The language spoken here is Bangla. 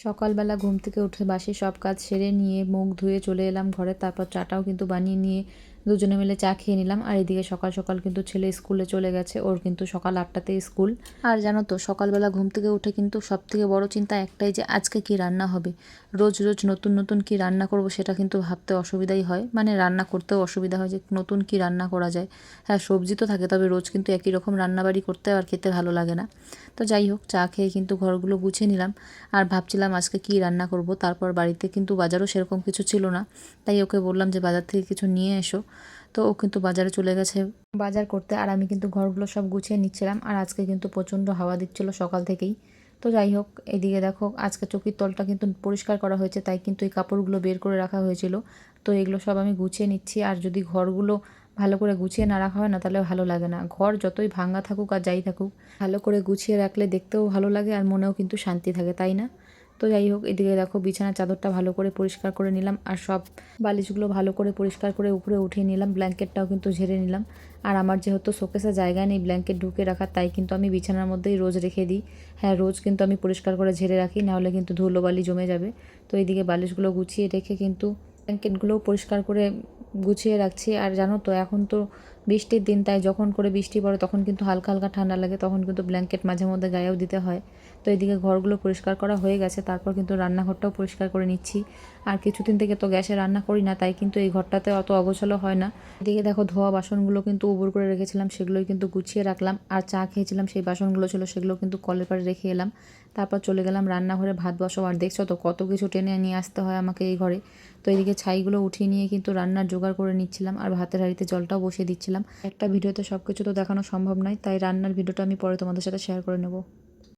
সকালবেলা ঘুম থেকে উঠে বাসি সব কাজ সেরে নিয়ে মুখ ধুয়ে চলে এলাম ঘরে। তারপর চাটাও কিন্তু বানিয়ে নিয়ে দুজনে মিলে চা খেয়ে নিলাম। আর এদিকে সকাল সকাল কিন্তু ছেলে স্কুলে চলে গেছে, ওর কিন্তু সকাল 8টাতেই স্কুল। আর জানো তো সকালবেলা ঘুম থেকে উঠে কিন্তু সবথেকে বড় চিন্তা একটাই, যে আজকে কি রান্না হবে। রোজ রোজ নতুন নতুন কি রান্না করব সেটা কিন্তু ভাবতে অসুবিধাই হয়, মানে রান্না করতেও অসুবিধা হয় যে নতুন কি রান্না করা যায়। হ্যাঁ, সবজি তো থাকে, তবে রোজ কিন্তু একই রকম রান্নাবাড়ি করতে আর খেতে ভালো লাগে না। তো যাই হোক, চা খেয়ে কিন্তু ঘরগুলো গুছিয়ে নিলাম আর ভাবছিলাম আজকে কি রান্না করব। তারপর বাড়িতে কিন্তু বাজারও সেরকম কিছু ছিল না, তাই ওকে বললাম যে বাজার থেকে কিছু নিয়ে এসো। তো ও কিন্তু বাজারে চলে গেছে বাজার করতে, আর আমি কিন্তু ঘরগুলো সব গুছিয়ে নিচ্ছিলাম। আর আজকে কিন্তু প্রচণ্ড হাওয়া দিচ্ছিল সকাল থেকেই। তো যাই হোক, এদিকে দেখো আজকে চৌকির তলটা কিন্তু পরিষ্কার করা হয়েছে, তাই কিন্তু এই কাপড়গুলো বের করে রাখা হয়েছিল। তো এগুলো সব আমি গুছিয়ে নিচ্ছি। আর যদি ঘরগুলো ভালো করে গুছিয়ে না রাখা হয় না, তাহলে ভালো লাগে না। ঘর যতই ভাঙা থাকুক আর যাই থাকুক, ভালো করে গুছিয়ে রাখলে দেখতেও ভালো লাগে আর মনেও কিন্তু শান্তি থাকে, তাই না? তো যাই হোক, এদিকে দেখো বিছানার চাদরটা ভালো করে পরিষ্কার করে নিলাম, আর সব বালিশগুলো ভালো করে পরিষ্কার করে উপরে উঠিয়ে নিলাম। ব্ল্যাঙ্কেটটাও কিন্তু ঝেড়ে নিলাম। আর আমার যেহেতু শোকেসে জায়গা নেই ব্ল্যাঙ্কেট ঢুকে রাখার, তাই কিন্তু আমি বিছানার মধ্যেই রোজ রেখে দিই। হ্যাঁ, রোজ কিন্তু আমি পরিষ্কার করে ঝেড়ে রাখি, নাহলে কিন্তু ধুলোবালি জমে যাবে। তো এইদিকে বালিশগুলো গুছিয়ে রেখে কিন্তু ব্ল্যাঙ্কেটগুলোও পরিষ্কার করে গুছিয়ে রাখছি। আর জানো তো এখন তো বৃষ্টির দিন, তাই যখন করে বৃষ্টি পড়ে তখন কিন্তু হালকা হালকা ঠান্ডা লাগে, তখন কিন্তু ব্ল্যাঙ্কেট মাঝে মধ্যে গায়েও দিতে হয়। তো এদিকে ঘরগুলো পরিষ্কার করা হয়ে গেছে, তারপর কিন্তু রান্নাঘরটাও পরিষ্কার করে নিচ্ছি। আর কিছুদিন থেকে তো গ্যাসে রান্না করি না, তাই কিন্তু এই ঘরটাতে অত অগোছালো হয় না। এদিকে দেখো ধোয়া বাসনগুলো কিন্তু উবুর করে রেখেছিলাম, সেগুলোই কিন্তু গুছিয়ে রাখলাম। আর চা খেয়েছিলাম সেই বাসনগুলো ছিল, সেগুলো কিন্তু কলের পাড়ে রেখে এলাম। তারপর চলে গেলাম রান্নাঘরে ভাত বসাবো। আর দেখছো তো কত কিছু টেনে নিয়ে আসতে হয় আমাকে এই ঘরে। তো এদিকে ছাইগুলো উঠিয়ে নিয়ে কিন্তু রান্নার জোগাড় করে নিচ্ছিলাম, আর ভাতের হাঁড়িতে জলটাও বসিয়ে দিচ্ছিলাম। একটা ভিডিওতে সব কিছু তো দেখানো সম্ভব নয়, তাই রান্নার ভিডিওটা আমি পরে তোমাদের সাথে শেয়ার করে নেব।